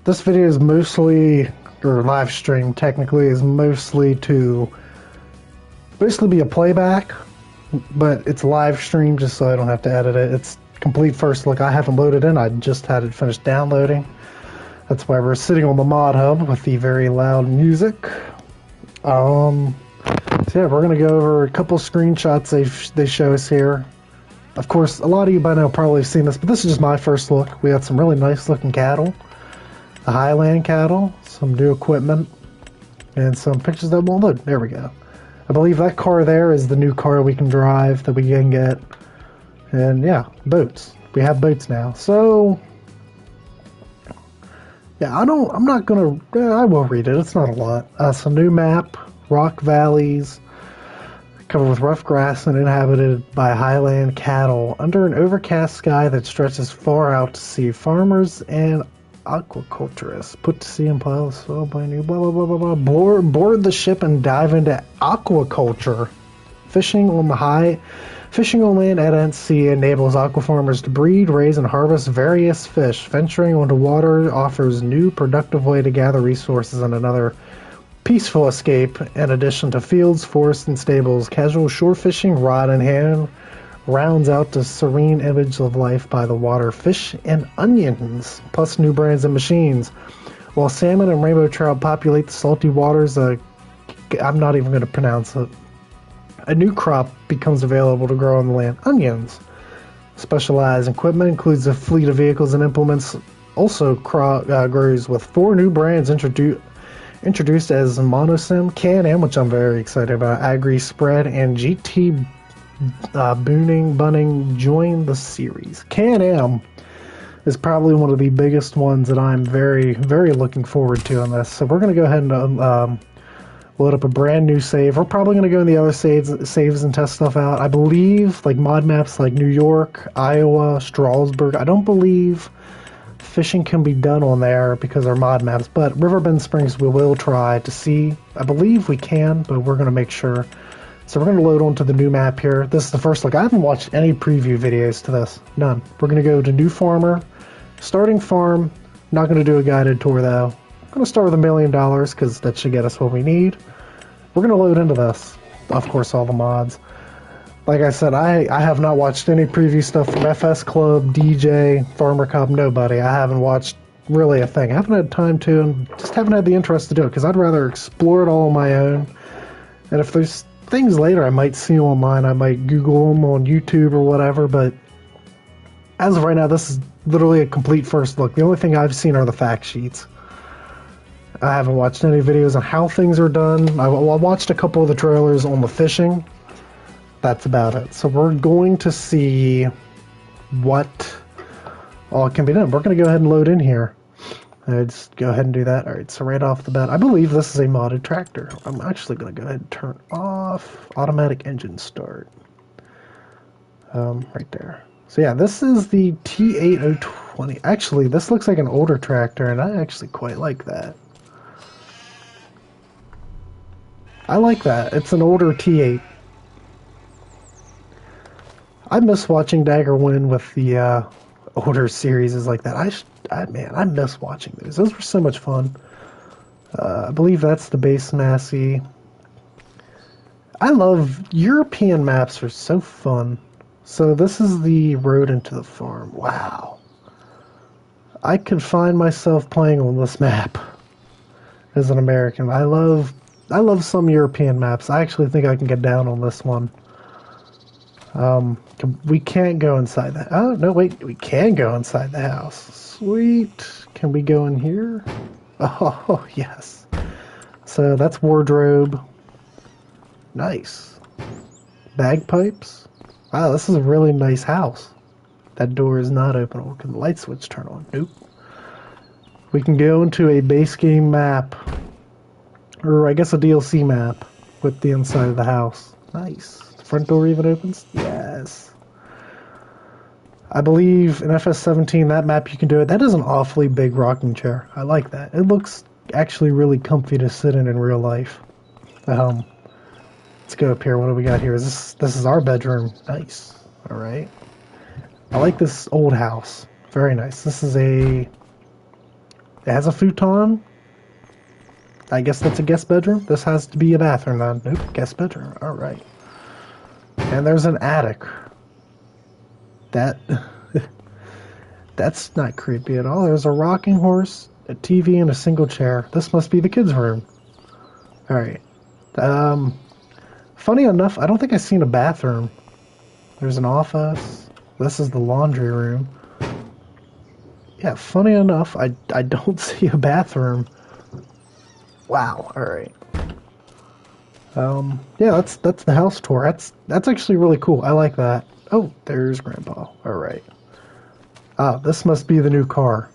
This video is mostly, or live stream technically, is mostly to basically be a playback, but it's live stream just so I don't have to edit it. It's complete first look. I haven't loaded in, I just had it finished downloading. That's why we're sitting on the mod hub with the very loud music. So yeah, we're gonna go over a couple screenshots they show us here. Of course, a lot of you by now probably have seen this, but this is just my first look. We got some really nice looking cattle. The Highland cattle, some new equipment, and some pictures that won't load. There we go. I believe that car there is the new car we can drive, that we can get. And yeah, boats. We have boats now. So, yeah, I will read it. It's not a lot. Some new map, rock valleys, covered with rough grass and inhabited by Highland cattle, under an overcast sky that stretches far out to sea. Farmers and aquaculturists put to sea and plow the soil by new blah blah blah blah blah. Board the ship and dive into aquaculture. Fishing on land at sea enables aquafarmers to breed, raise, and harvest various fish. Venturing onto water offers new productive way to gather resources and another peaceful escape. In addition to fields, forests, and stables, casual shore fishing, rod in hand, rounds out the serene image of life by the water. Fish and onions, plus new brands and machines. While salmon and rainbow trout populate the salty waters, I'm not even going to pronounce it. A new crop becomes available to grow on the land. Onions. Specialized equipment includes a fleet of vehicles and implements. Also grows with 4 new brands introduced as Monosim, Can-Am, which I'm very excited about, Agri Spread, and GT Bunning join the series. Can-Am is probably one of the biggest ones that I'm very, very looking forward to on this. So we're going to go ahead and load up a brand new save. We're probably going to go in the other saves and test stuff out. I believe, like mod maps like New York, Iowa, Strasbourg, I don't believe fishing can be done on there because they're mod maps, but Riverbend Springs we will try to see. I believe we can, but we're going to make sure. So we're going to load onto the new map here. This is the first look. I haven't watched any preview videos to this. None. We're going to go to New Farmer, Starting Farm. Not going to do a guided tour though. I'm going to start with $1 million because that should get us what we need. We're going to load into this. Of course, all the mods. Like I said, I have not watched any preview stuff from FS Club, DJ, Farmer Cop, nobody. I haven't watched really a thing. I haven't had time to, and just haven't had the interest to do it, because I'd rather explore it all on my own. And if there's things later I might see online, I might Google them on YouTube or whatever, but as of right now, this is literally a complete first look. The only thing I've seen are the fact sheets. I haven't watched any videos on how things are done. I watched a couple of the trailers on the fishing. That's about it. So we're going to see what all can be done. We're going to go ahead and load in here. Let's go ahead and do that. Alright, so right off the bat, I believe this is a modded tractor. I'm actually going to go ahead and turn off automatic engine start. Right there. So yeah, this is the T8020. Actually, this looks like an older tractor, and I actually quite like that. I like that. It's an older T8. I miss watching Dagger win with the older series like that. I miss watching those. Those were so much fun. I believe that's the base Massey. I love European maps, are so fun. So this is the road into the farm. Wow. I could find myself playing on this map as an American. I love some European maps. I actually think I can get down on this one. We can't go inside that. Oh, no, wait. We can go inside the house. Sweet. Can we go in here? Oh, yes. So that's wardrobe. Nice. Bagpipes. Wow, this is a really nice house. That door is not open. Oh, can the light switch turn on? Nope. We can go into a base game map. Or I guess a DLC map with the inside of the house. Nice. Front door even opens? Yes. I believe in FS17, that map you can do it. That is an awfully big rocking chair. I like that. It looks actually really comfy to sit in real life. Let's go up here. What do we got here? This is our bedroom. Nice. All right. I like this old house. Very nice. This is a It has a futon. I guess that's a guest bedroom. This has to be a bathroom then. Nope, guest bedroom. Alright. And there's an attic. That... That's not creepy at all. There's a rocking horse, a TV, and a single chair. This must be the kids' room. Alright. Funny enough, I don't think I've seen a bathroom. There's an office. This is the laundry room. Yeah, funny enough, I don't see a bathroom. Wow, alright. Yeah, that's the house tour. That's actually really cool. I like that. Oh, there's Grandpa. Alright. Ah, this must be the new car.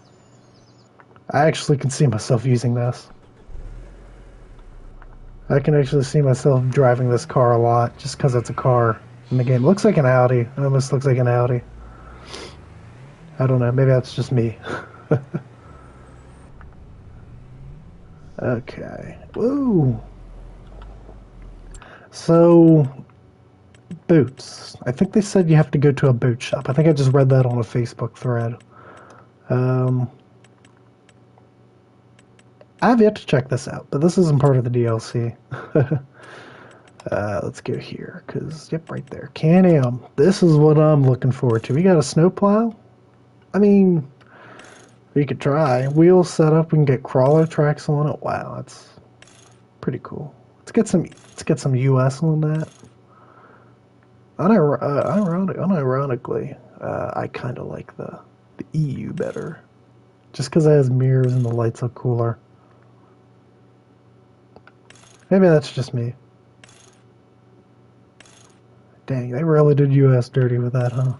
I actually can see myself using this. I can actually see myself driving this car a lot, just because it's a car in the game. It looks like an Audi. It almost looks like an Audi. I don't know, maybe that's just me. Okay. Woo! So, boots. I think they said you have to go to a boot shop. I think I just read that on a Facebook thread. I have yet to check this out, but this isn't part of the DLC. Let's go here, because, yep, right there. Can-Am. This is what I'm looking forward to. We got a snowplow? I mean, we could try. Wheels set up, we can get crawler tracks on it. Wow, that's pretty cool. Let's get some US on that. Unironically, I kind of like the EU better. Just because it has mirrors and the lights look cooler. Maybe that's just me. Dang, they really did US dirty with that, huh?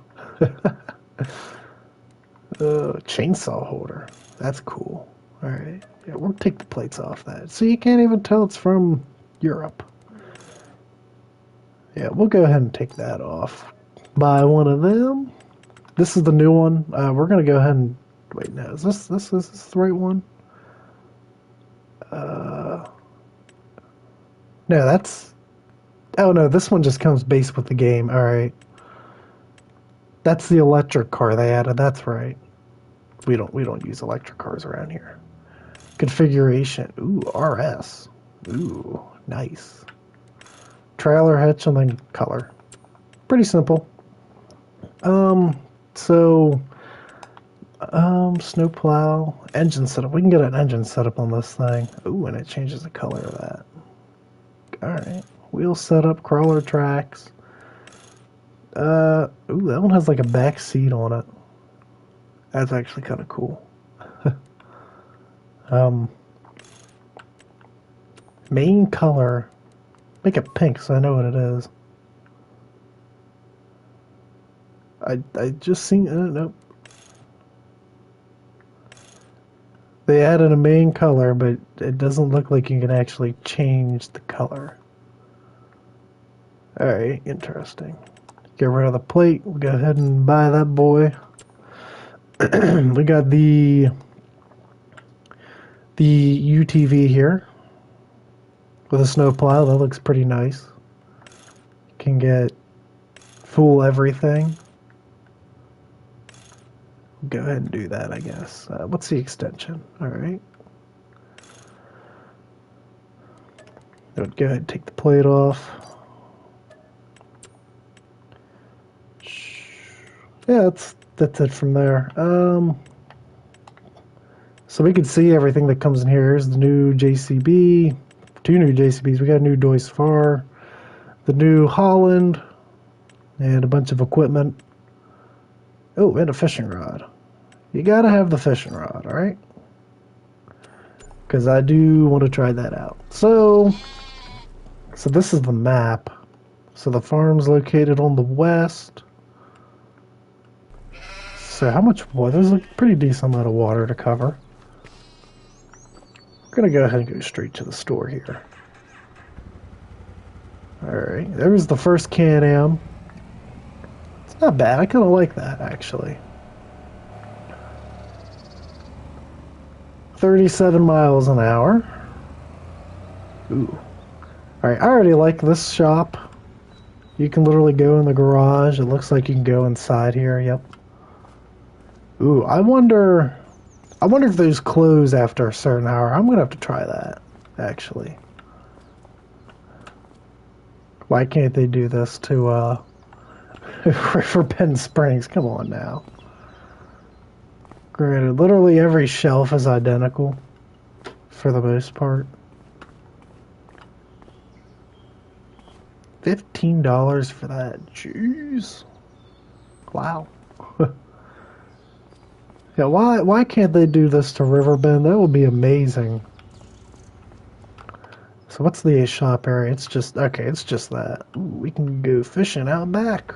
Chainsaw holder. That's cool. Alright. Yeah, we'll take the plates off that. So you can't even tell it's from Europe. Yeah, we'll go ahead and take that off. Buy one of them. This is the new one. We're going to go ahead and... Wait, no. Is this the right one? No, that's... Oh, no. This one just comes base with the game. Alright. That's the electric car they added. That's right. We don't use electric cars around here. Configuration. Ooh, RS. Ooh, nice. Trailer hitch and then color. Pretty simple. Snowplow, engine setup. We can get an engine setup on this thing. Ooh, and it changes the color of that. Alright. Wheel setup, crawler tracks. Ooh, that one has like a back seat on it. That's actually kind of cool. Main color. Make it pink so I know what it is. I just seen... nope. They added a main color, but it doesn't look like you can actually change the color. Alright, interesting. Get rid of the plate. We'll go ahead and buy that boy. We got the UTV here with a snowplow. That looks pretty nice. Can get full everything. Go ahead and do that, I guess. What's the extension? Alright. Go ahead and take the plate off. Yeah, that's it from there. So we can see everything that comes in here. Here's the new JCB. 2 new JCBs. We got a new Deutz Fahr, the new Holland, and a bunch of equipment. Oh, and a fishing rod. You gotta have the fishing rod, alright? Because I do want to try that out. So this is the map. So the farm's located on the west. So how much water? There's a pretty decent amount of water to cover. I'm going to go ahead and go straight to the store here. Alright, there's the first Can-Am. It's not bad. I kind of like that, actually. 37 miles an hour. Ooh. Alright, I already like this shop. You can literally go in the garage. It looks like you can go inside here. Yep. Ooh, I wonder I wonder if those close after a certain hour. I'm gonna have to try that, actually. Why can't they do this to River Bend Springs? Come on now. Granted, literally every shelf is identical for the most part. $15 for that. Jeez. Wow. Yeah, why can't they do this to Riverbend? That would be amazing. So what's the shop area? It's just, okay, it's just that. Ooh, we can go fishing out back.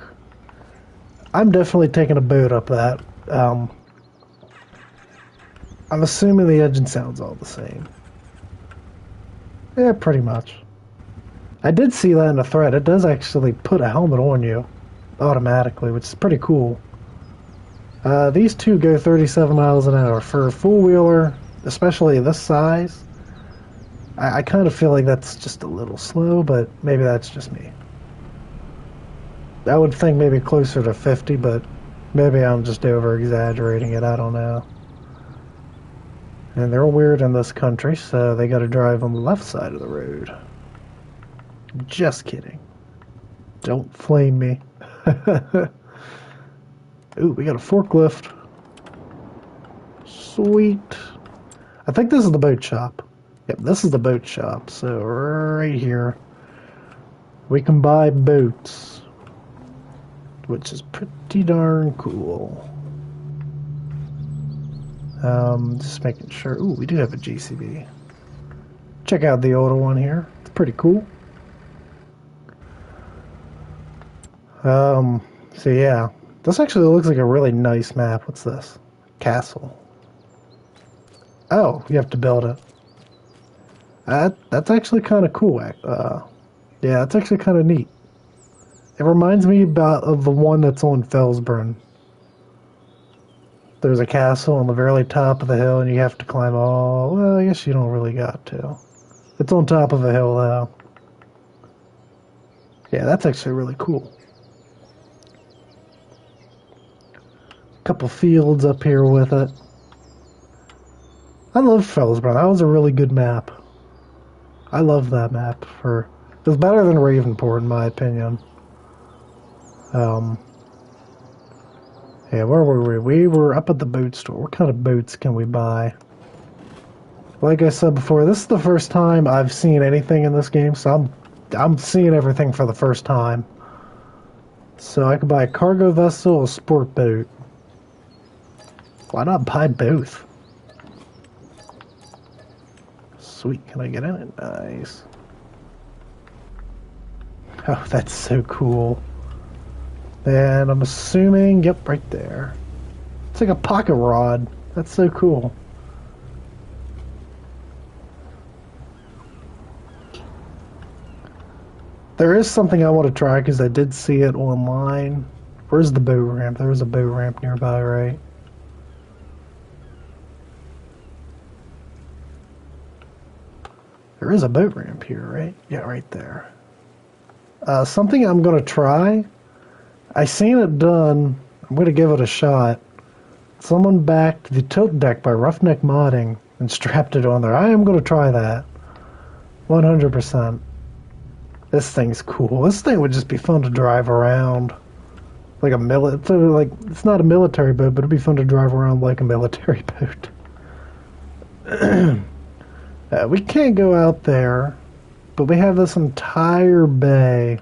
I'm definitely taking a boat up that. I'm assuming the engine sounds all the same. Yeah, pretty much. I did see that in a thread. It does actually put a helmet on you automatically, which is pretty cool. These two go 37 miles an hour. For a four-wheeler, especially this size, I kind of feel like that's just a little slow, but maybe that's just me. I would think maybe closer to 50, but maybe I'm just over-exaggerating it. I don't know. And they're weird in this country, so they got to drive on the left side of the road. Just kidding. Don't flame me. Ooh, we got a forklift. Sweet. I think this is the boat shop. Yep, this is the boat shop. So right here, we can buy boats, which is pretty darn cool. Just making sure. Ooh, we do have a GCB. Check out the older one here. It's pretty cool. So yeah, this actually looks like a really nice map. What's this? Castle. Oh, you have to build it. That's actually kind of cool. Yeah, that's actually kind of neat. It reminds me of the one that's on Felsburn. There's a castle on the very top of the hill, and you have to climb all... Well, I guess you don't really got to. It's on top of a hill, though. Yeah, that's actually really cool. Couple fields up here with it. I love Felsburn. That was a really good map. I love that map. It was better than Ravenport, in my opinion. Yeah, where were we? We were up at the boat store. What kind of boats can we buy? Like I said before, this is the first time I've seen anything in this game, so I'm seeing everything for the first time. So I could buy a cargo vessel or a sport boat. Why not buy both? Sweet, can I get in it? Nice. Oh, that's so cool. And I'm assuming, yep, right there. It's like a pocket rod. That's so cool. There is something I want to try because I did see it online. Where's the boat ramp? There was a boat ramp nearby, right? There is a boat ramp here, right? Yeah, right there. Something I'm going to try. I seen it done. I'm going to give it a shot. Someone backed the tilt deck by Roughneck Modding and strapped it on there. I am going to try that. 100%. This thing's cool. This thing would just be fun to drive around. Like it's not a military boat, but it'd be fun to drive around like a military boat. We can't go out there, but we have this entire bay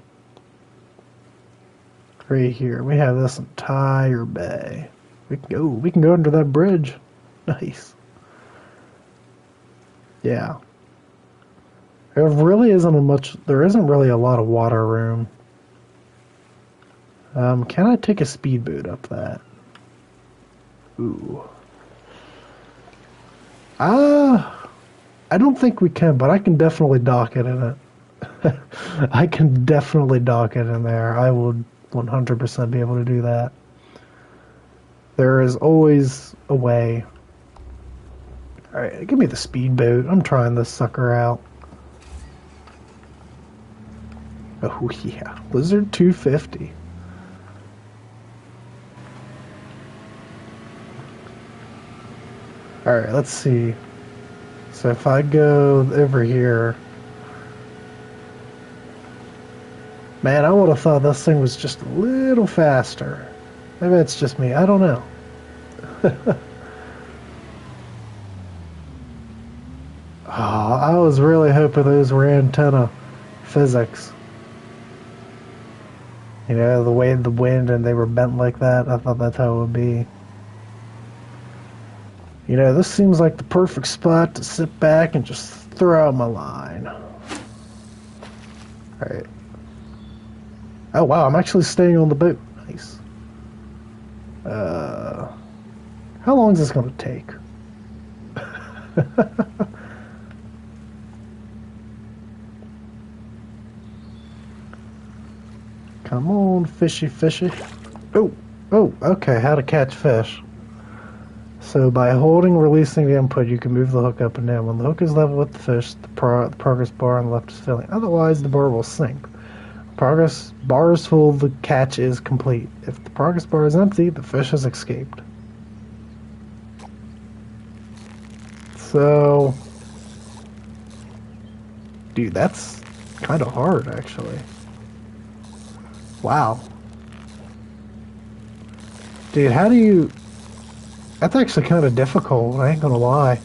right here. We have this entire bay. We can go under that bridge. Nice. Yeah. There isn't really a lot of water room. Can I take a speedboat up that? Ooh. I don't think we can, but I can definitely dock it in it. I can definitely dock it in there. I would 100% be able to do that. There is always a way. Alright, give me the speedboat. I'm trying this sucker out. Oh yeah, Lizard 250. Alright, let's see. So if I go over here... Man, I would have thought this thing was just a little faster. Maybe it's just me. I don't know. Oh, I was really hoping those were antenna physics. You know, the way of the wind and they were bent like that. I thought that's how it would be. You know, this seems like the perfect spot to sit back and just throw out my line. Alright. Oh wow, I'm actually staying on the boat. Nice. How long is this going to take? Come on, fishy, fishy. Oh, okay, how to catch fish. So by holding, releasing the input, you can move the hook up and down. When the hook is level with the fish, the progress bar on the left is filling. Otherwise, the bar will sink. Progress bar is full, the catch is complete. If the progress bar is empty, the fish has escaped. So, dude, that's kind of hard, actually. Wow. Dude, how do you... That's actually kind of difficult, I ain't gonna lie.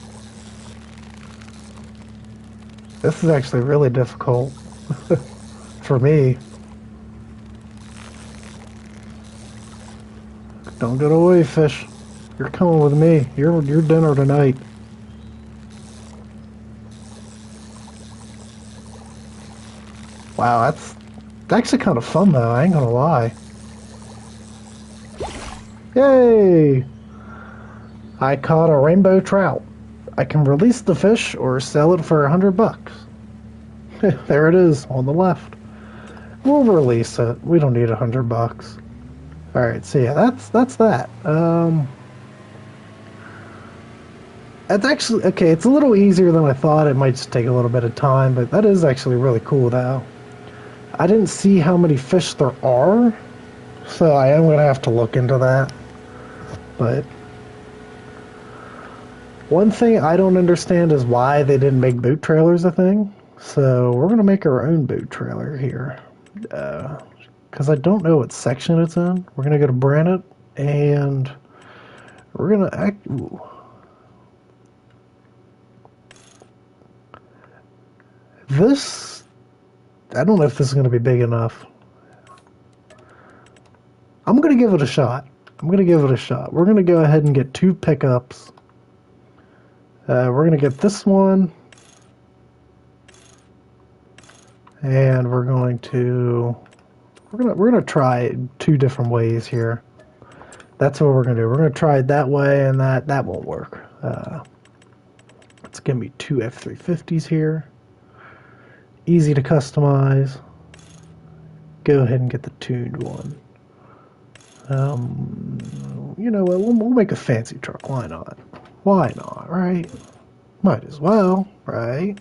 This is actually really difficult. For me. Don't get away, fish. You're coming with me. You're dinner tonight. Wow, that's actually kind of fun though, I ain't gonna lie. Yay! I caught a rainbow trout. I can release the fish or sell it for $100. There it is on the left. We'll release it. We don't need $100. All right, so yeah, that's that. That's actually okay. It's a little easier than I thought. It might just take a little bit of time, but that is actually really cool, though. I didn't see how many fish there are, so I am gonna have to look into that. But one thing I don't understand is why they didn't make boat trailers a thing. So we're gonna make our own boat trailer here. Because I don't know what section it's in. We're going to go to Brannett, and we're going to act... Ooh. This... I don't know if this is going to be big enough. I'm going to give it a shot. We're going to go ahead and get 2 pickups. We're going to get this one. And we're going to... We're gonna try 2 different ways here. That's what we're gonna do. We're gonna try it that way, and that won't work. It's gonna be 2 F350s here. Easy to customize. Go ahead and get the tuned one. You know what? We'll make a fancy truck. Why not? Why not? Right? Might as well. Right?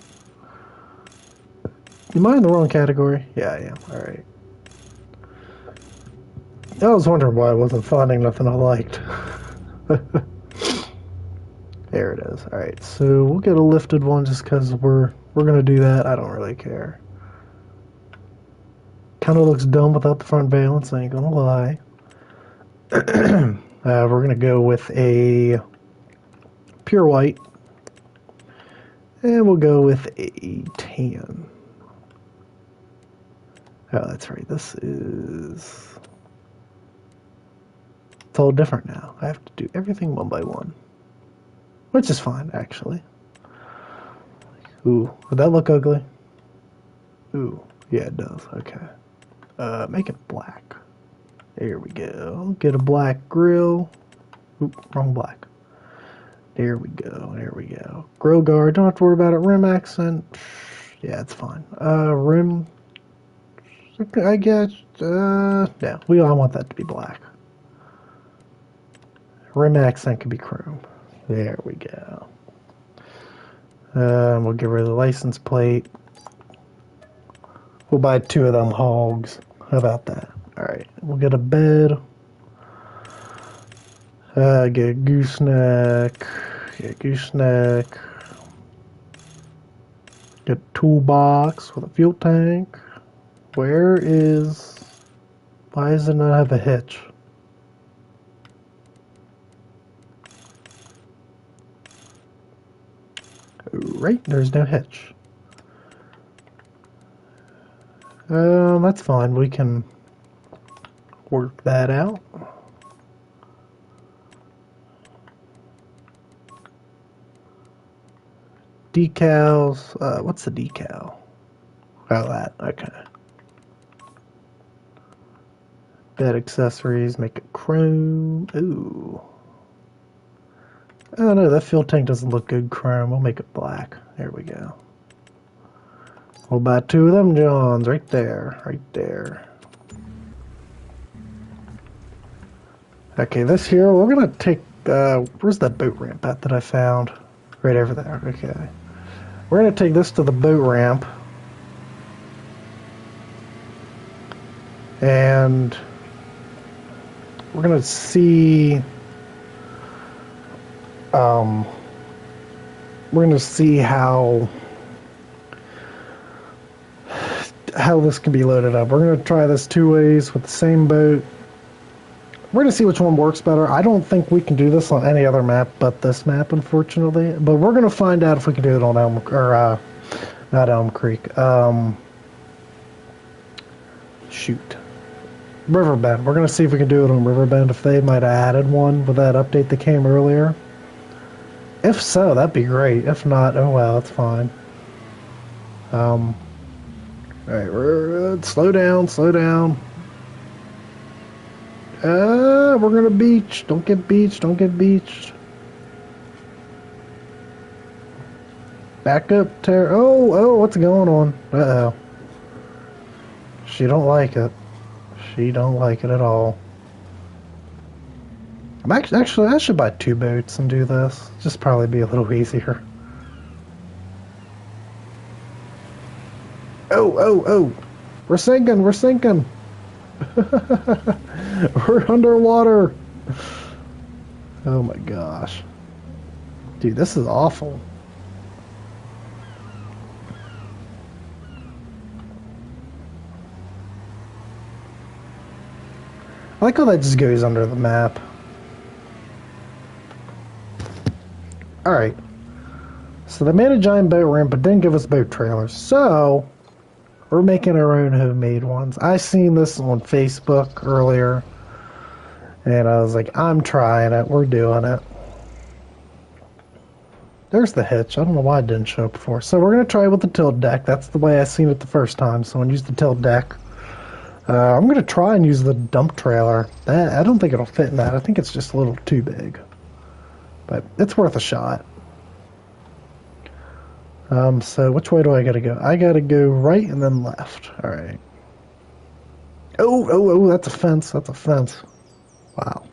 Am I in the wrong category? Yeah, I am. All right. I was wondering why I wasn't finding nothing I liked. There it is. Alright, so we'll get a lifted one just because we're going to do that. I don't really care. Kind of looks dumb without the front valence, I ain't going to lie. We're going to go with a pure white. And we'll go with a tan. Oh, that's right. This is... It's all different now. I have to do everything one by one. Which is fine, actually. Ooh, would that look ugly? Ooh, yeah, it does. Okay. Make it black. There we go. Get a black grill. Oop, wrong black. There we go. There we go. Grill guard. Don't have to worry about it. Rim accent. Yeah, it's fine. Rim. I guess. Yeah, we all want that to be black. Rim accent could be chrome. There we go. We'll get rid of the license plate. We'll buy 2 of them hogs. How about that? Alright, we'll get a bed. Get gooseneck. Get gooseneck. Get toolbox with a fuel tank. Where is... Why does it not have a hitch? Right, there's no hitch. That's fine. We can work that out. Decals. What's the decal? Oh, that. Okay. Bed accessories. Make it chrome. Ooh. Oh no, that fuel tank doesn't look good chrome. We'll make it black. There we go. We'll buy 2 of them Johns right there. Right there. Okay, this here, we're gonna take, where's that boat ramp at that I found? Right over there, okay. We're gonna take this to the boat ramp. And we're gonna see, how this can be loaded up. We're gonna try this 2 ways with the same boat. We're going to see which one works better. I don't think we can do this on any other map but this map, unfortunately. But we're going to find out if we can do it on Elm... Or, not Elm Creek. Shoot. Riverbend. We're going to see if we can do it on Riverbend, if they might have added one with that update that came earlier. If so, that'd be great. If not, oh well, it's fine. Alright, slow down, slow down. We're gonna beach. Don't get beached. Don't get beached. Back up, Tara. Oh, what's going on? Uh-oh. She don't like it. She don't like it at all. Actually, I should buy 2 boats and do this. Just probably be a little easier. Oh. We're sinking. We're sinking. We're underwater. Oh my gosh. Dude, this is awful. I like how that just goes under the map. Alright. So they made a giant boat ramp but didn't give us boat trailers. So we're making our own homemade ones. I seen this on Facebook earlier, and I was like, I'm trying it. We're doing it. There's the hitch. I don't know why it didn't show up before. So we're going to try it with the tilt deck. That's the way I seen it the first time. So I'm going to use the tilt deck. I'm going to try and use the dump trailer. I don't think it'll fit in that. I think it's just a little too big. But it's worth a shot. So which way do I gotta go? I gotta go right and then left. Alright. Oh, that's a fence. That's a fence. Wow.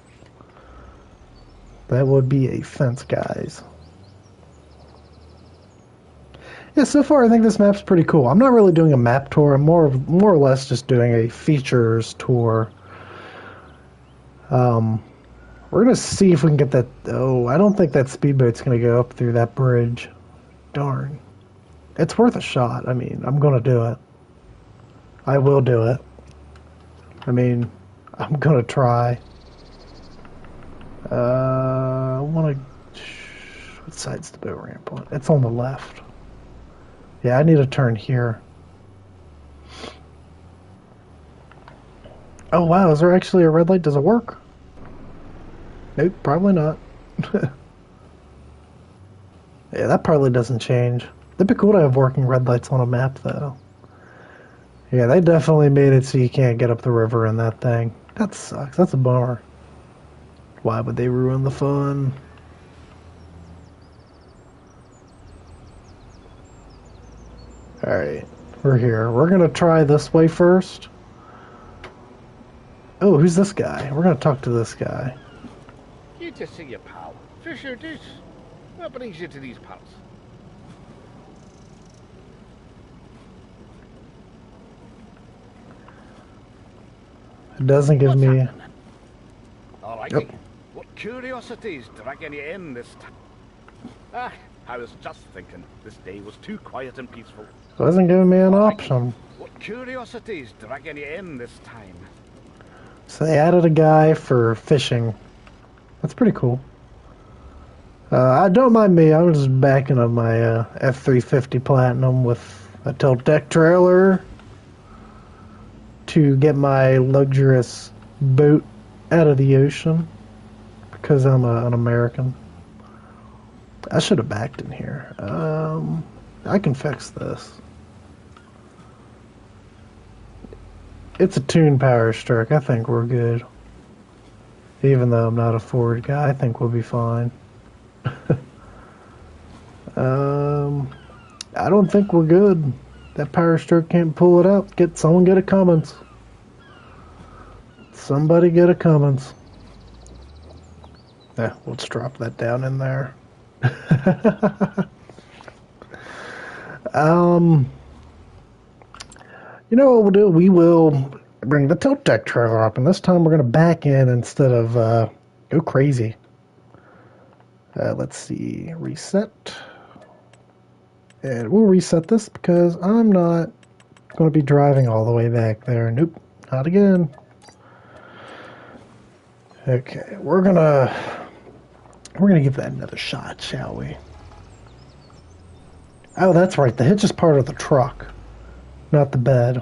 That would be a fence, guys. Yeah, so far I think this map's pretty cool. I'm not really doing a map tour. I'm more or less just doing a features tour. We're gonna see if we can get that... Oh, I don't think that speedboat's gonna go up through that bridge. Darn. It's worth a shot. I mean, I'm gonna do it. I will do it. I mean, I'm gonna try. I wanna... What side's the boat ramp on? It's on the left. Yeah, I need to turn here. Oh wow, is there actually a red light? Does it work? Nope, probably not. Yeah, that probably doesn't change. It'd be cool to have working red lights on a map, though. Yeah, they definitely made it so you can't get up the river in that thing. That sucks. That's a bummer. Why would they ruin the fun? Alright, we're here. We're gonna try this way first. Oh, who's this guy? We're gonna talk to this guy. You just see your pal. Fisher Deuce. What brings you to these parts? It doesn't give me... All right. Yep. curiosity's dragging you in this time? Ah, I was just thinking, this day was too quiet and peaceful. Wasn't giving me an option. What curiosity's dragging you in this time? So they added a guy for fishing. That's pretty cool. I don't mind me. I'm just backing up my F350 Platinum with a tilt deck trailer to get my luxurious boat out of the ocean because I'm an American. I should have backed in here. I can fix this. It's a tune power stroke. I think we're good. Even though I'm not a Ford guy, I think we'll be fine. I don't think we're good. That power stroke can't pull it out. Someone get a Cummins. Somebody get a Cummins. Yeah, let's drop that down in there. You know what we'll do? We will bring the tilt deck trailer up, and this time we're going to back in instead of go crazy. Let's see, reset. And we'll reset this because I'm not going to be driving all the way back there. Nope, not again. Okay, we're gonna give that another shot, shall we? Oh, that's right. The hitch is part of the truck, not the bed.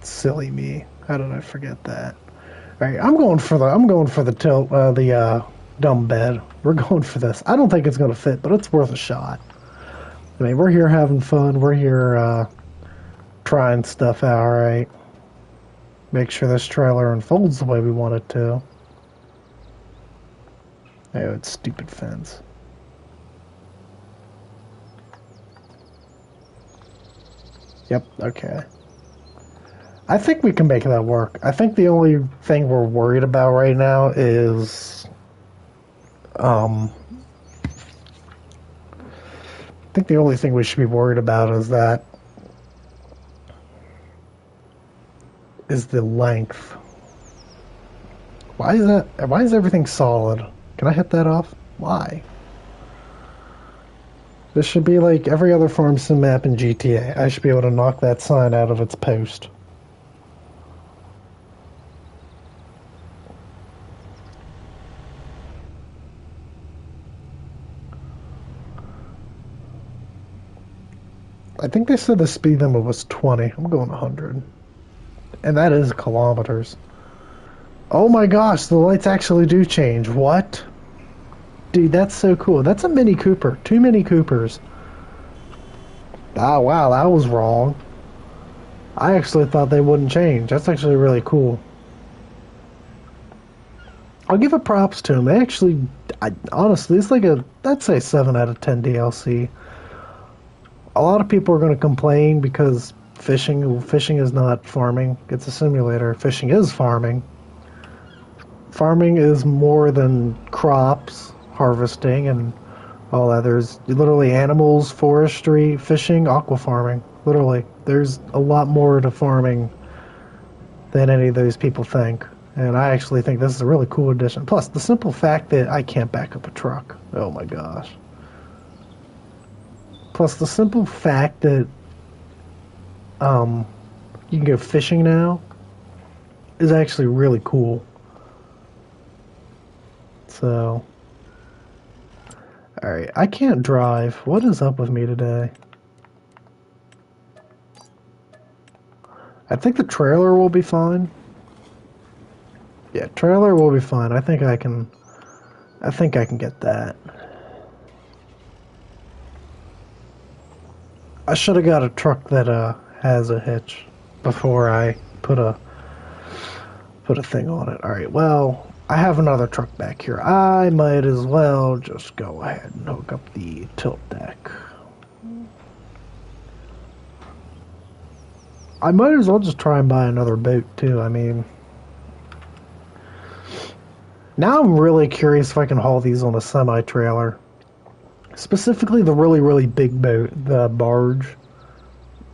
Silly me. How did I forget that? All right, I'm going for the tilt, the dumb bed. We're going for this. I don't think it's going to fit, but it's worth a shot. I mean, we're here having fun. We're here trying stuff out, right? Make sure this trailer unfolds the way we want it to. Oh, it's stupid fence. Yep, okay. I think we can make that work. I think the only thing we're worried about right now is I think the only thing we should be worried about is the length. Why is everything solid? Can I hit that off? Why? This should be like every other farm sim map in GTA. I should be able to knock that sign out of its post. I think they said the speed limit was 20. I'm going 100. And that is kilometers. Oh my gosh, the lights actually do change. What? Dude, that's so cool. That's a Mini Cooper. 2 Mini Coopers. Ah, wow, that was wrong. I actually thought they wouldn't change. That's actually really cool. I'll give it props to them. They actually, honestly, it's like I'd say 7 out of 10 DLC. A lot of people are going to complain because fishing is not farming. It's a simulator. Fishing is farming. Farming is more than crops, harvesting, and all that. There's literally animals, forestry, fishing, aqua farming. Literally, there's a lot more to farming than any of those people think. And I actually think this is a really cool addition. Plus, the simple fact that I can't back up a truck. Oh my gosh. Plus, the simple fact that you can go fishing now is actually really cool. So, alright, I can't drive. What is up with me today? I think the trailer will be fine. Yeah, trailer will be fine. I think I can get that. I should have got a truck that has a hitch before I put a thing on it. All right. Well, I have another truck back here. I might as well just go ahead and hook up the tilt deck. I might as well just try and buy another boat too. I mean, now I'm really curious if I can haul these on a semi-trailer. Specifically the really, really big boat, the barge.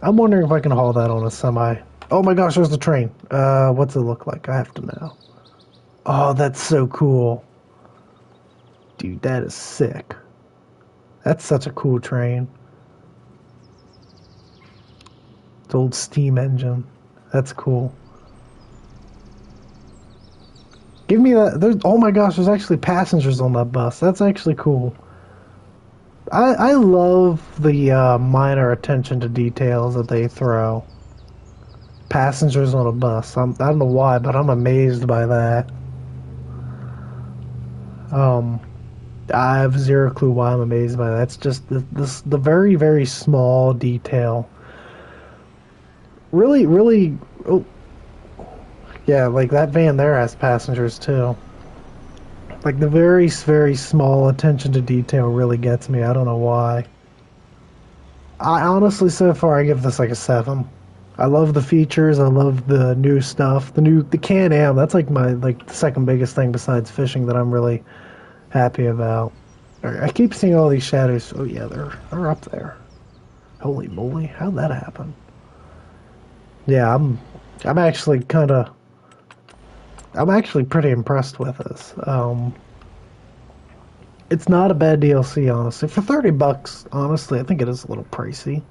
I'm wondering if I can haul that on a semi. Oh my gosh, there's the train. What's it look like? I have to know. Oh, that's so cool. Dude, that is sick. That's such a cool train. It's old steam engine. That's cool. Give me that. Oh my gosh, there's actually passengers on that bus. That's actually cool. I love the minor attention to details that they throw. Passengers on a bus. I don't know why, but I'm amazed by that. I have zero clue why I'm amazed by that. It's just the very, very small detail. Really, really. Oh, yeah, like that van there has passengers too. Like the very, very small attention to detail really gets me. I don't know why. I honestly, so far, I give this like a 7. I love the features. I love the new stuff. The Can-Am. That's like my the second biggest thing besides fishing that I'm really happy about. I keep seeing all these shadows. Oh yeah, they're up there. Holy moly, how'd that happen? Yeah, I'm actually kind of I'm actually pretty impressed with this. It's not a bad DLC, honestly. For $30, honestly, I think it is a little pricey.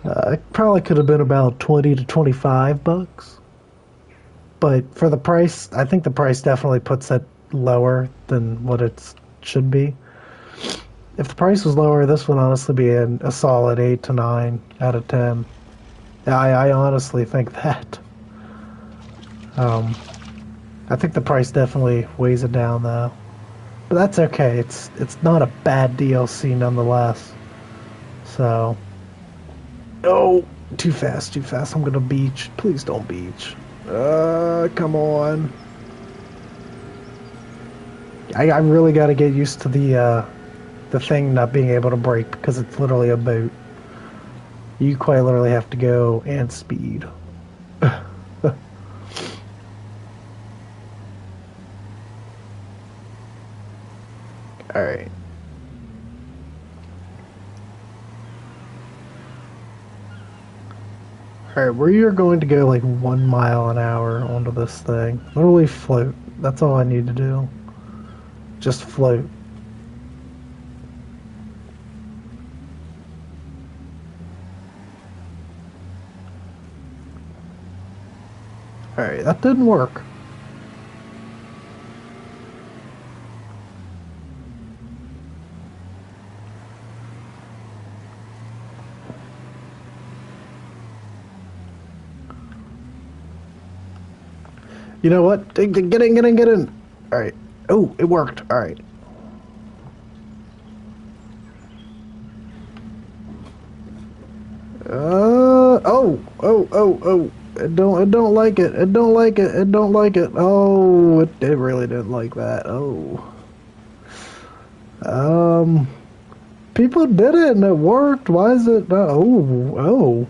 It probably could have been about 20 to $25, but for the price, I think the price definitely puts it lower than what it should be. If the price was lower, this would honestly be a solid 8 to 9 out of 10. I honestly think that. I think the price definitely weighs it down, though. But that's okay. It's not a bad DLC nonetheless. So, oh, too fast, too fast. I'm gonna beach. Please don't beach. Come on. I really got to get used to the thing not being able to brake because it's literally a boat. You quite literally have to go and speed. Alright. Alright, we are going to go like 1 mile an hour onto this thing. Literally float. That's all I need to do. Just float. Alright, that didn't work. You know what? Get in, get in, get in. Alright. Oh, it worked. Alright. Oh. It don't like it. It don't like it. It don't like it. Oh, it really didn't like that. Oh. People did it and it worked. Why is it not? Oh.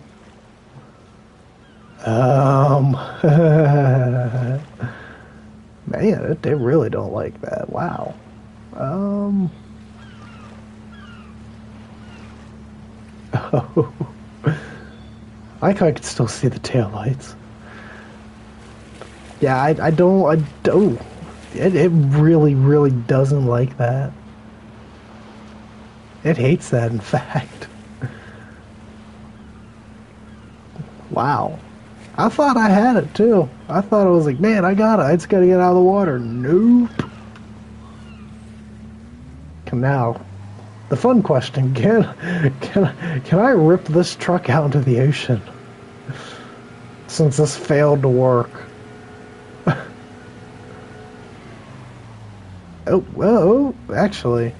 Man, they really don't like that. Wow. Oh. I could still see the taillights. Yeah, I don't. It really, really doesn't like that. It hates that, in fact. Wow. I thought I had it, too. I thought I was like, man, I got it. I just gotta get out of the water. Nope. Now, the fun question, can I rip this truck out into the ocean? Since this failed to work. Oh, actually.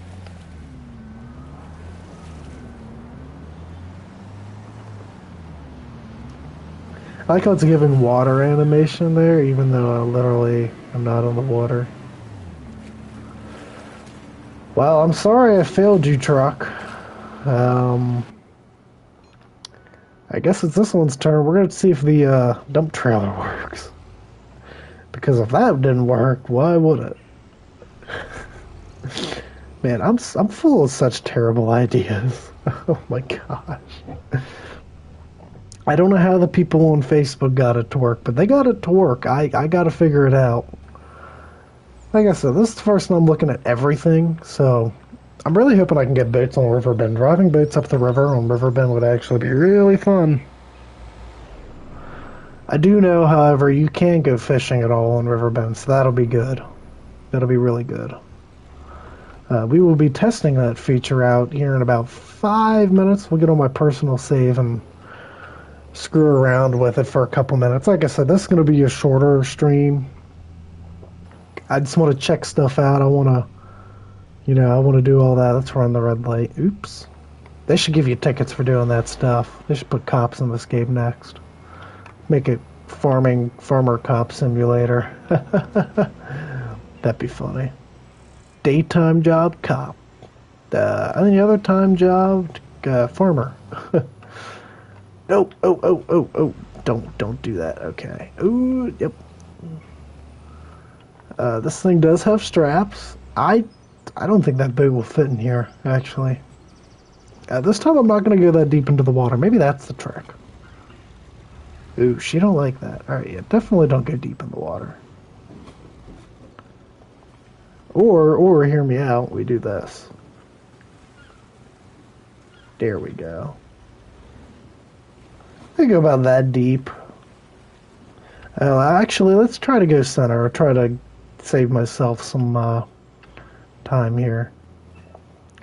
I like how it's giving water animation there, even though I literally am not on the water. Well, I'm sorry I failed you, truck. I guess it's this one's turn. We're going to see if the dump trailer works. Because if that didn't work, why would it? Man, I'm full of such terrible ideas. Oh my gosh. I don't know how the people on Facebook got it to work, but they got it to work. I got to figure it out. like I said, this is the first time I'm looking at everything, so I'm really hoping I can get boats on Riverbend. Driving boats up the river on Riverbend would actually be really fun. I do know, however, you can't go fishing at all on Riverbend, so that'll be good. That'll be really good. We will be testing that feature out here in about 5 minutes. We'll get on my personal save and screw around with it for a couple minutes. Like I said, this is going to be a shorter stream. I just want to check stuff out. I want to do all that. Let's run the red light. Oops. They should give you tickets for doing that stuff. They should put cops in this game next. Make it farmer cop simulator. That'd be funny. Daytime job, cop. Any other time job, farmer. Oh. Don't do that. Okay. Ooh, yep. This thing does have straps. I don't think that boat will fit in here, actually. This time I'm not going to go that deep into the water. Maybe that's the trick. Ooh, she don't like that. Alright, yeah, definitely don't go deep in the water. Or hear me out, we do this. There we go. We go about that deep. Actually, let's try to go center. Or try to save myself some time here.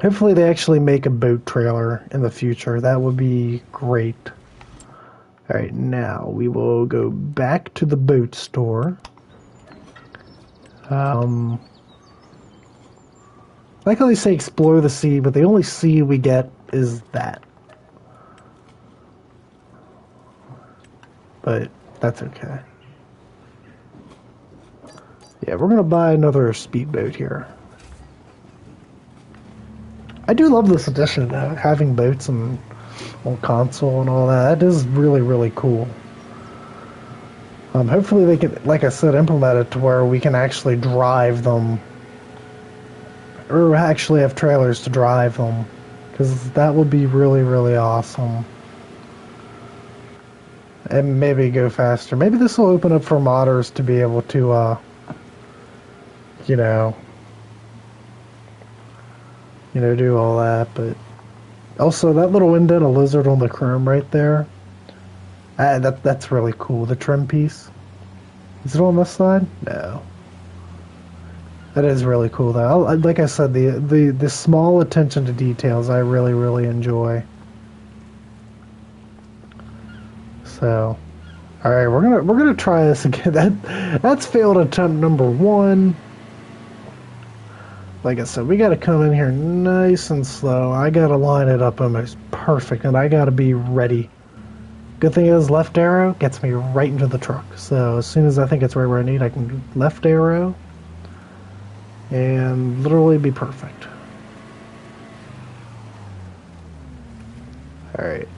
Hopefully they actually make a boat trailer in the future. That would be great. Alright, now we will go back to the boat store. Like how they say explore the sea, but the only sea we get is that. But that's okay. Yeah, we're gonna buy another speedboat here. I do love this addition, though, having boats on console and all that. That is really, really cool. Hopefully they can, like I said, implement it to where we can actually drive them. Or actually have trailers to drive them. Because that would be really, really awesome. And maybe go faster. Maybe this will open up for modders to be able to, do all that. But also, that little indent, a lizard on the chrome right there. That's really cool. The trim piece. Is it on this side? No. That is really cool, though. Like I said, the small attention to details I really, really enjoy. So, all right, we're gonna try this again. That's failed attempt number 1. Like I said, we got to come in here nice and slow. I got to line it up almost perfect, and I got to be ready. Good thing is, left arrow gets me right into the truck. So as soon as I think it's right where I need, I can left arrow and literally be perfect. Alright.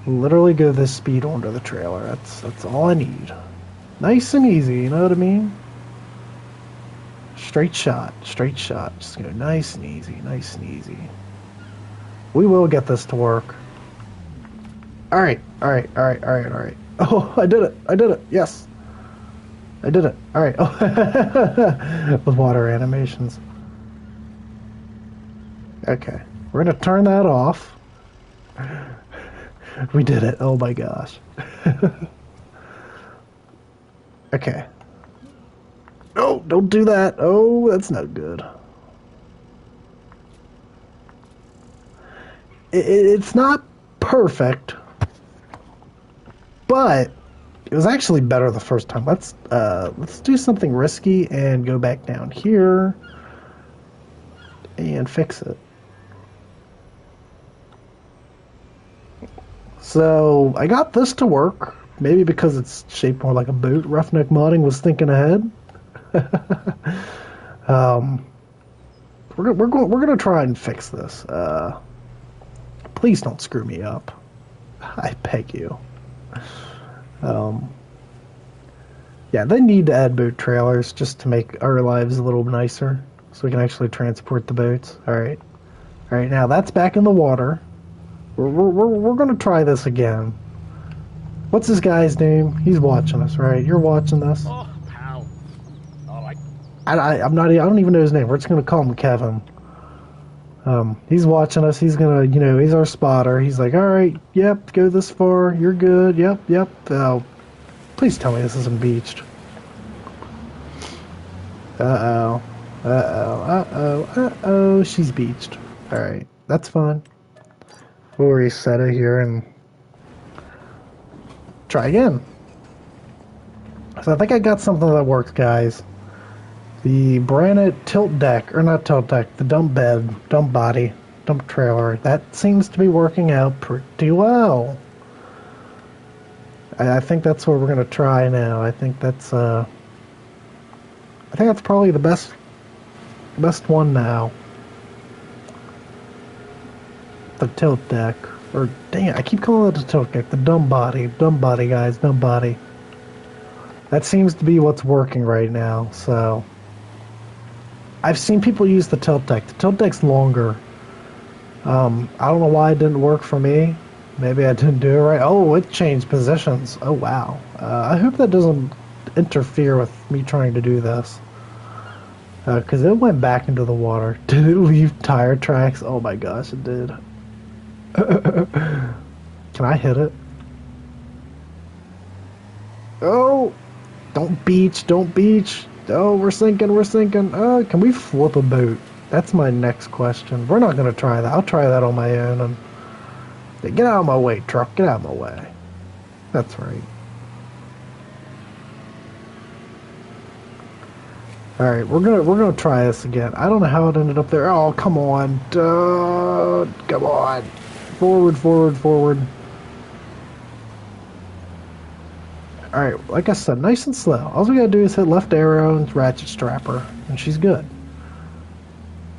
Literally go this speed onto the trailer. That's all I need. Nice and easy, you know what I mean? Straight shot. Just go nice and easy, nice and easy. We will get this to work. Alright. Oh, I did it, yes. I did it. Alright. Oh. With water animations. Okay. We're going to turn that off. We did it. Oh my gosh. Okay. No, don't do that. Oh, that's not good. It's not perfect, but it was actually better the first time. Let's do something risky and go back down here and fix it. So I got this to work, maybe because it's shaped more like a boat. Roughneck Modding was thinking ahead. We're gonna try and fix this. Please don't screw me up. I beg you. Yeah, they need to add boat trailers just to make our lives a little nicer, so we can actually transport the boats. All right, now that's back in the water. We're gonna try this again. What's this guy's name? He's watching us, right? You're watching this. Oh, pal. I'm not. I don't even know his name. We're just gonna call him Kevin. He's watching us. He's gonna, he's our spotter. He's like, all right, yep, go this far. You're good. Yep, yep. Oh, please tell me this isn't beached. Uh-oh. Uh-oh. Uh-oh. Uh-oh. She's beached. All right, that's fine. We'll reset it here and try again. So I think I got something that works, guys. The Brannet tilt deck, or not tilt deck, the dump bed, dump body, dump trailer, that seems to be working out pretty well. I think that's what we're gonna try now. I think that's probably the best one now. The tilt deck, or dang it, I keep calling it the tilt deck. The dump body, guys, dump body. That seems to be what's working right now. So I've seen people use the tilt deck. The tilt deck's longer. I don't know why it didn't work for me. Maybe I didn't do it right. Oh, it changed positions. Oh, wow. I hope that doesn't interfere with me trying to do this. Because it went back into the water. Did it leave tire tracks? Oh my gosh, it did. Can I hit it? Oh! Don't beach, don't beach. Oh, we're sinking, we're sinking. Can we flip a boat? That's my next question. We're not going to try that. I'll try that on my own. And get out of my way, truck. Get out of my way. That's right. All right, we're gonna try this again. I don't know how it ended up there. Oh, come on, come on, forward, forward, forward. All right, like I said, nice and slow. All we gotta do is hit left arrow and ratchet strap her, and she's good.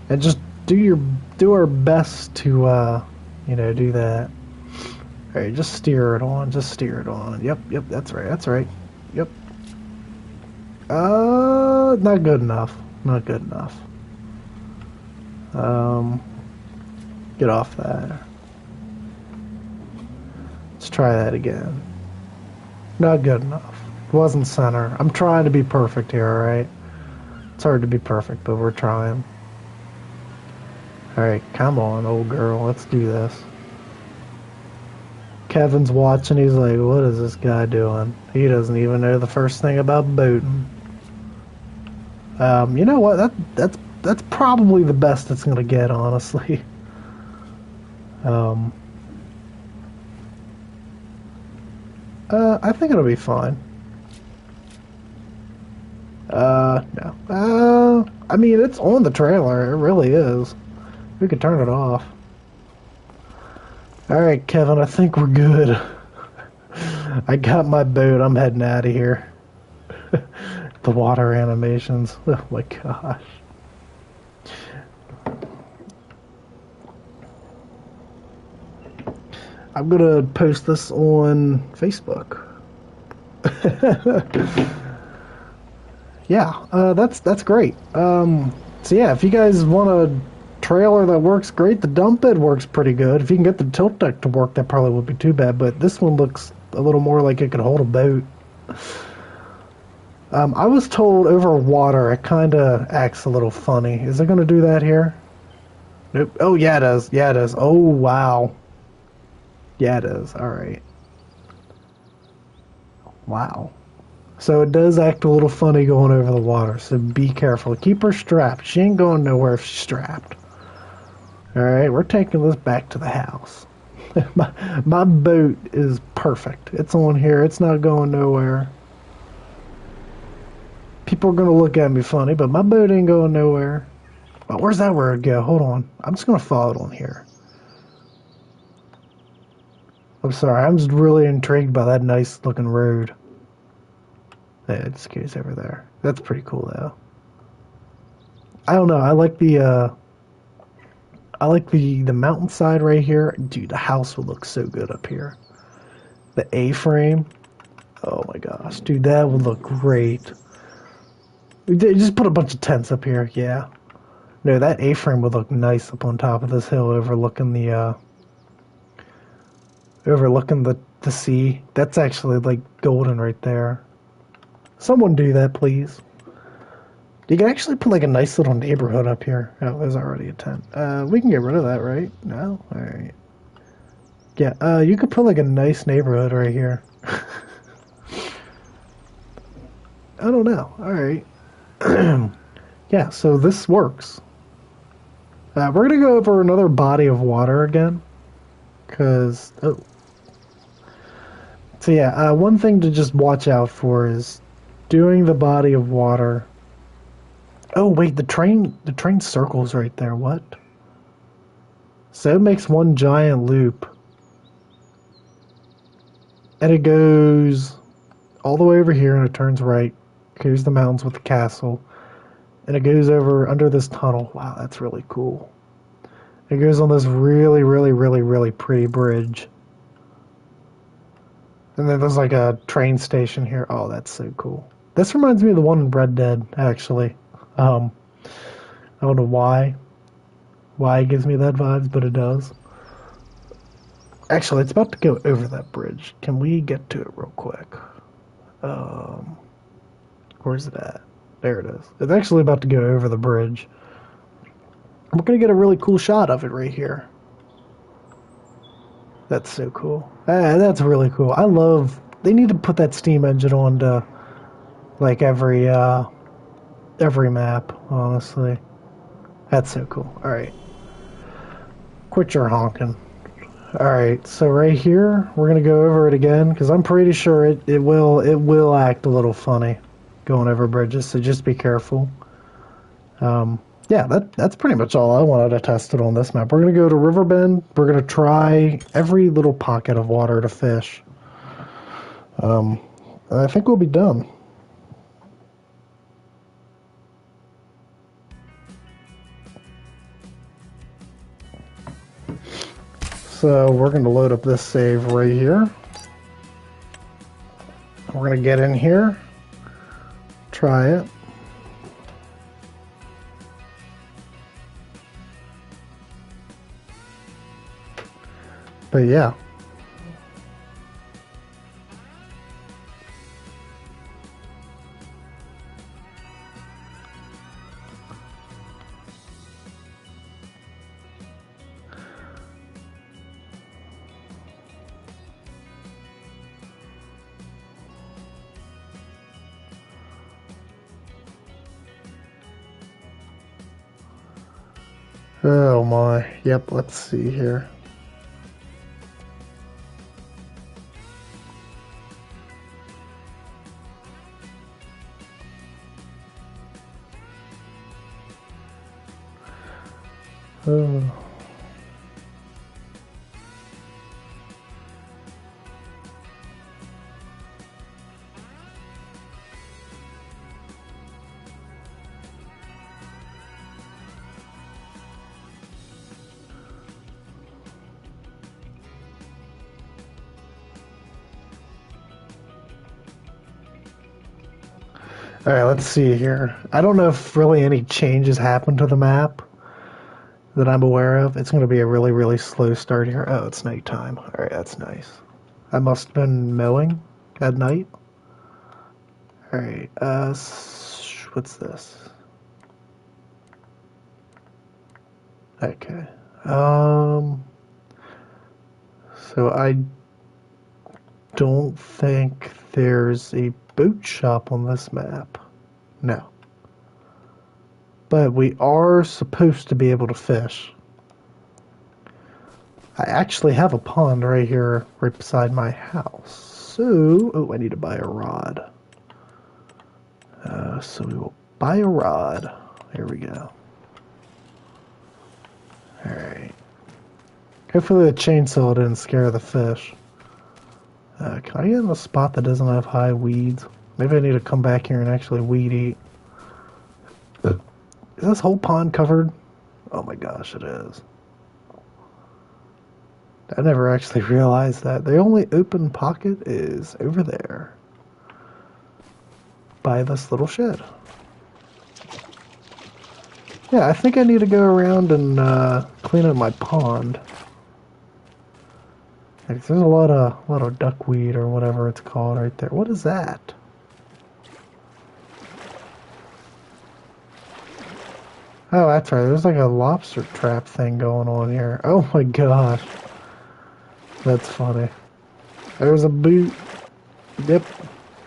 And just do our best to do that. All right, just steer it on. Just steer it on. Yep, yep, that's right. That's right. Yep. Not good enough. Not good enough. Get off that. Let's try that again. Not good enough. Wasn't center. I'm trying to be perfect here, alright? It's hard to be perfect, but we're trying. Alright, come on, old girl. Let's do this. Kevin's watching. He's like, what is this guy doing? He doesn't even know the first thing about boating. You know what? That's probably the best it's gonna get, honestly. I think it'll be fine. No. I mean, it's on the trailer. It really is. We could turn it off. Alright, Kevin, I think we're good. I got my boat. I'm heading out of here. The water animations. Oh my gosh. I'm gonna post this on Facebook. Yeah, that's great. So yeah, if you guys want a trailer that works great, the dump bed works pretty good. If you can get the tilt deck to work, that probably would be too bad, but this one looks a little more like it could hold a boat. I was told over water it kind of acts a little funny. Is it going to do that here? Nope. Oh, yeah, it does. Yeah, it does. Oh, wow. Yeah, it is. All right. Wow. So it does act a little funny going over the water, so be careful. Keep her strapped. She ain't going nowhere if she's strapped. All right, we're taking this back to the house. my boat is perfect. It's on here. It's not going nowhere. People are going to look at me funny, but my boat ain't going nowhere. Oh, where's that word go? Hold on. I'm just going to follow it on here. I'm sorry. I'm just really intrigued by that nice looking road. Yeah, it just goes over there. That's pretty cool, though. I don't know. I like the mountainside right here. Dude, the house would look so good up here. The A-frame. Oh my gosh. Dude, that would look great. Just put a bunch of tents up here, yeah. No, that A-frame would look nice up on top of this hill overlooking the sea. That's actually like golden right there. Someone do that, please. You can actually put like a nice little neighborhood up here. Oh, there's already a tent. We can get rid of that, right? No? Alright. Yeah, you could put like a nice neighborhood right here. I don't know. Alright. Yeah, so this works. We're gonna go over another body of water again. Cause, oh. So yeah, one thing to just watch out for is doing the body of water. Oh wait, the train circles right there. What? So it makes one giant loop. And it goes all the way over here and it turns right. Here's the mountains with the castle. And it goes over under this tunnel. Wow, that's really cool. It goes on this really, really, really, really pretty bridge. And then there's like a train station here. Oh, that's so cool. This reminds me of the one in Red Dead, actually. I don't know why it gives me that vibes, but it does. Actually, it's about to go over that bridge. Can we get to it real quick? Where's it at? There it is. It's actually about to go over the bridge. We're gonna get a really cool shot of it right here. That's so cool. That's really cool. I love. They need to put that steam engine onto like every map. Honestly, that's so cool. All right, quit your honking. All right, so right here we're gonna go over it again because I'm pretty sure it will act a little funny going over bridges. So just be careful. Yeah, that's pretty much all I wanted to test it on this map. We're gonna go to Riverbend. We're gonna try every little pocket of water to fish. I think we'll be done. So we're gonna load up this save right here. We're gonna get in here, try it. But yeah. Oh my. Yep, let's see here. Oh. All right, let's see here. I don't know if really any changes happened to the map that I'm aware of. It's going to be a really, really slow start here. Oh, it's nighttime. All right, that's nice. I must have been mowing at night. All right, what's this? Okay. So I don't think there's a boat shop on this map. No. But we are supposed to be able to fish. I actually have a pond right here, right beside my house. So, oh, I need to buy a rod. So we will buy a rod. There we go. Alright. Hopefully the chainsaw didn't scare the fish. Can I get in a spot that doesn't have high weeds? Maybe I need to come back here and actually weed eat. Is this whole pond covered? Oh my gosh, it is. I never actually realized that. The only open pocket is over there. By this little shed. Yeah, I think I need to go around and clean up my pond. There's a lot of duckweed or whatever it's called right there. What is that? Oh, that's right. There's like a lobster trap thing going on here. Oh my gosh. That's funny. There's a boot. Yep.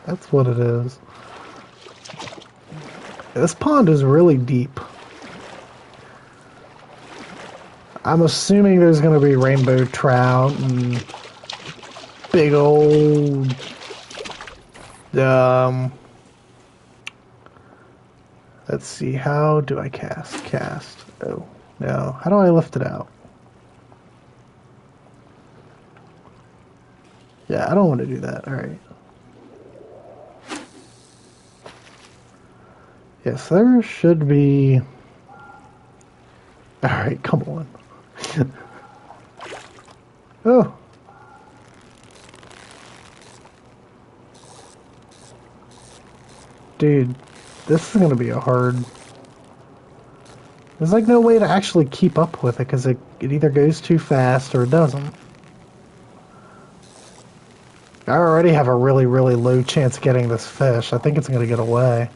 That's what it is. This pond is really deep. I'm assuming there's going to be rainbow trout and big old let's see, how do I cast? Oh, no. How do I lift it out? Yeah, I don't want to do that. Alright. Yes, there should be... Alright, come on. Oh. Dude, this is going to be a hard... There's like no way to actually keep up with it because it either goes too fast or it doesn't. I already have a really, really low chance of getting this fish. I think it's going to get away.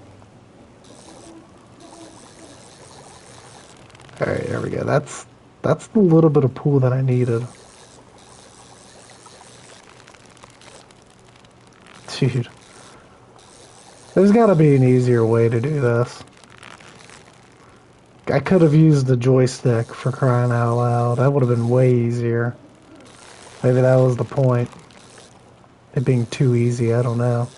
Alright, there we go. That's the little bit of pool that I needed. Dude. There's got to be an easier way to do this. I could have used the joystick, for crying out loud. That would have been way easier. Maybe that was the point. It being too easy, I don't know.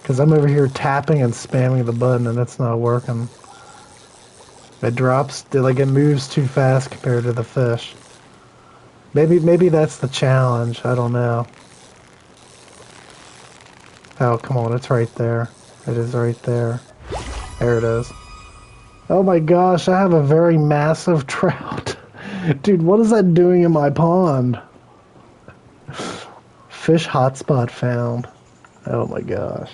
Because I'm over here tapping and spamming the button and it's not working. It drops, like it moves too fast compared to the fish. Maybe that's the challenge, I don't know. Oh, come on, it's right there. It is right there. There it is. Oh my gosh, I have a very massive trout. Dude, what is that doing in my pond? Fish hotspot found. Oh my gosh.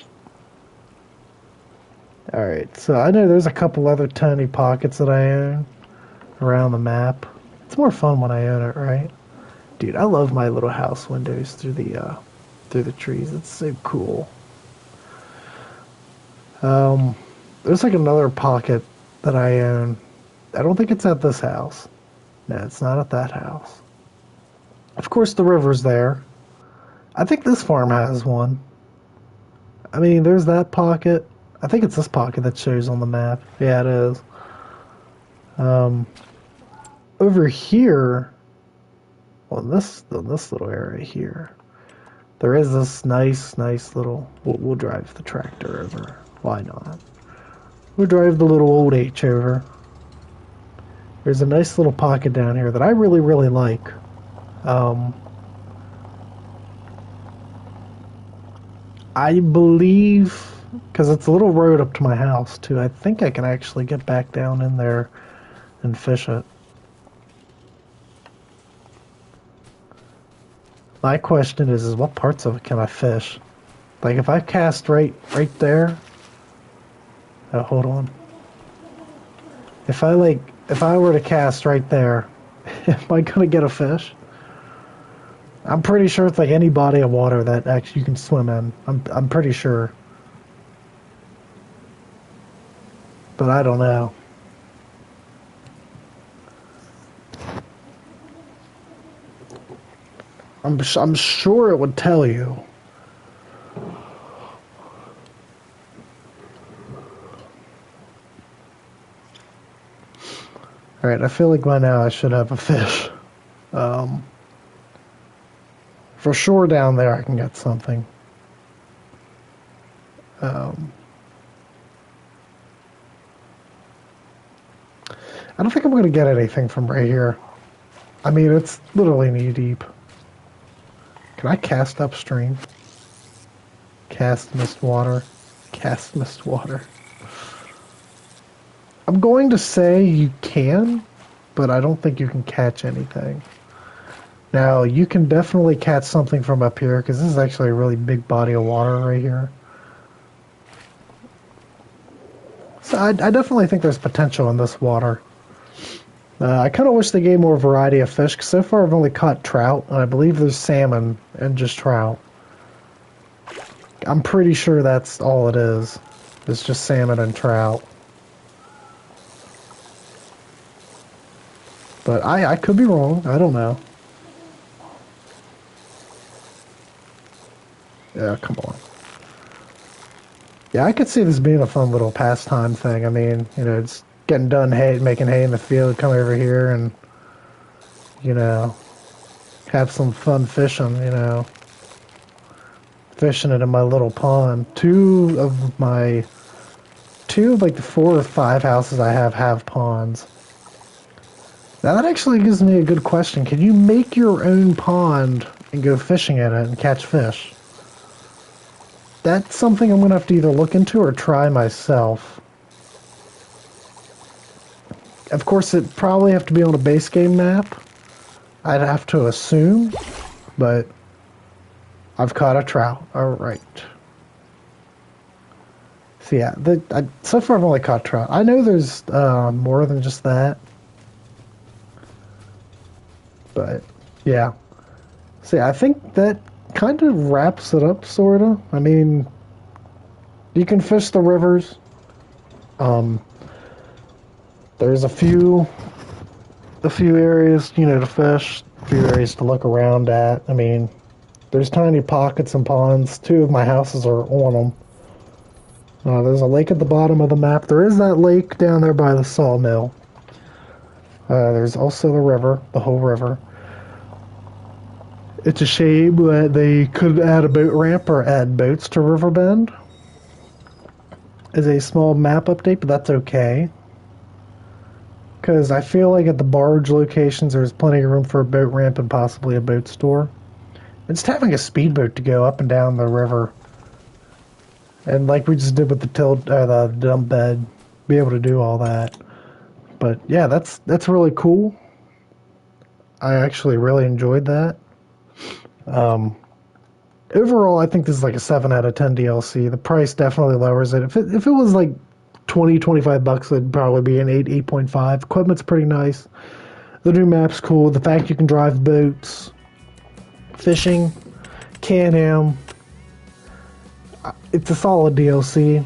Alright, so I know there's a couple other tiny pockets that I own around the map. It's more fun when I own it, right? Dude, I love my little house windows through the trees. It's so cool. There's like another pocket that I own. I don't think it's at this house. No, it's not at that house. Of course, the river's there. I think this farm has one. I mean, there's that pocket. I think it's this pocket that shows on the map. Yeah, it is. Over here, well, this little area here, there is this nice little. We'll drive the tractor over. Why not? We'll drive the little old H over. There's a nice little pocket down here that I really, really like. I believe, because it's a little road up to my house, too, I think I can actually get back down in there and fish it. My question is what parts of it can I fish? Like, if I cast right there... Oh, hold on. If I were to cast right there, am I gonna get a fish? I'm pretty sure it's like any body of water that actually you can swim in. I'm pretty sure. But I don't know. I'm sure it would tell you. Alright, I feel like by now I should have a fish. For sure down there I can get something. I don't think I'm going to get anything from right here. I mean, it's literally knee deep. Can I cast upstream? Cast mist water. Cast mist water. I'm going to say you can, but I don't think you can catch anything. Now, you can definitely catch something from up here, because this is actually a really big body of water right here. So I definitely think there's potential in this water. I kind of wish they gave more variety of fish, because so far I've only caught trout, and I believe there's salmon and just trout. I'm pretty sure that's all it is. It's just salmon and trout. But I could be wrong. I don't know. Yeah, come on. Yeah, I could see this being a fun little pastime thing. I mean, you know, it's getting done making hay in the field, come over here and, you know, have some fun fishing, you know. Fishing it in my little pond. Two of like the 4 or 5 houses I have ponds. Now that actually gives me a good question. Can you make your own pond and go fishing in it and catch fish? That's something I'm going to have to either look into or try myself. Of course, it'd probably have to be on a base game map. I'd have to assume, but I've caught a trout. All right. So yeah, so far I've only caught trout. I know there's more than just that. But yeah. So yeah, I think that kind of wraps it up, sort of. I mean, you can fish the rivers. There's a few areas, you know, to fish, a few areas to look around at. I mean, there's tiny pockets and ponds. 2 of my houses are on them. There's a lake at the bottom of the map. There is that lake down there by the sawmill. There's also the river, the whole river. It's a shame that they couldn't add a boat ramp or add boats to Riverbend as a small map update, but that's okay. Because I feel like at the barge locations there's plenty of room for a boat ramp and possibly a boat store. And just having a speedboat to go up and down the river, and like we just did with the dump bed, be able to do all that. But yeah, that's really cool. I actually really enjoyed that. Overall, I think this is like a 7 out of 10 DLC. The price definitely lowers it. If it was like $20-25, it'd probably be an 8.5. Equipment's pretty nice. The new map's cool. The fact you can drive boats, fishing, Can-Am. It's a solid DLC.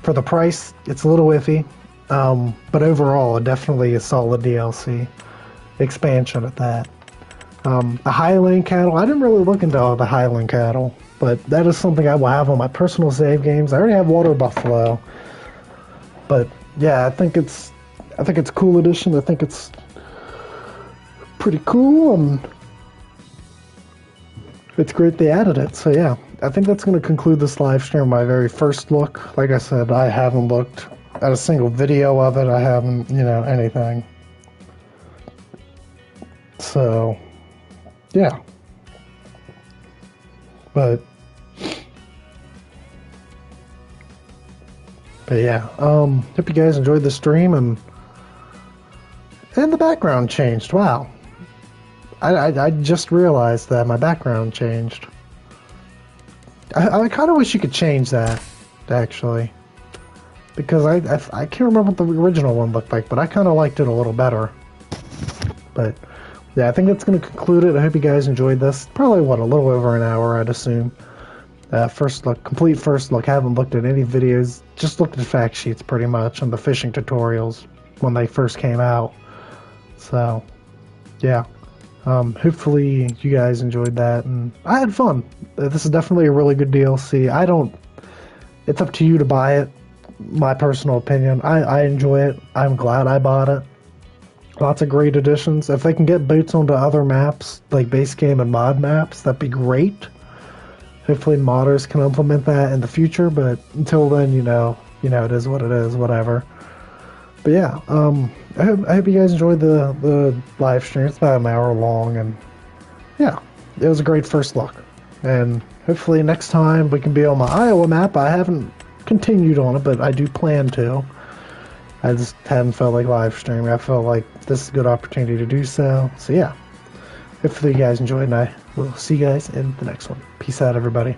For the price, it's a little iffy. But overall, definitely a solid DLC. Expansion at that. The Highland cattle, I didn't really look into the Highland cattle, but that is something I will have on my personal save games. I already have Water Buffalo. But yeah, I think it's a cool addition. I think it's pretty cool, and it's great they added it. So yeah, I think that's going to conclude this live stream. My very first look. Like I said, I haven't looked at a single video of it. I haven't, you know, anything. So yeah, but yeah, hope you guys enjoyed the stream, and the background changed. Wow, I just realized that my background changed. I kind of wish you could change that, actually, because I can't remember what the original one looked like, but I kind of liked it a little better. But yeah, I think that's going to conclude it. I hope you guys enjoyed this. Probably, a little over an hour, I'd assume. First look, complete first look. Haven't looked at any videos. Just looked at fact sheets, pretty much, and the fishing tutorials when they first came out. So, yeah. Hopefully you guys enjoyed that, and I had fun. This is definitely a really good DLC. It's up to you to buy it. My personal opinion. I enjoy it. I'm glad I bought it. Lots of great additions. If they can get boats onto other maps, like base game and mod maps, that'd be great. Hopefully modders can implement that in the future, but until then, you know, it is what it is, whatever. But yeah, I hope you guys enjoyed the live stream. It's about an hour long, and yeah, it was a great first look. And hopefully next time we can be on my Iowa map. I haven't continued on it, but I do plan to. I just hadn't felt like live streaming. I felt like this is a good opportunity to do so. So yeah, hopefully you guys enjoyed, and I will see you guys in the next one. Peace out, everybody.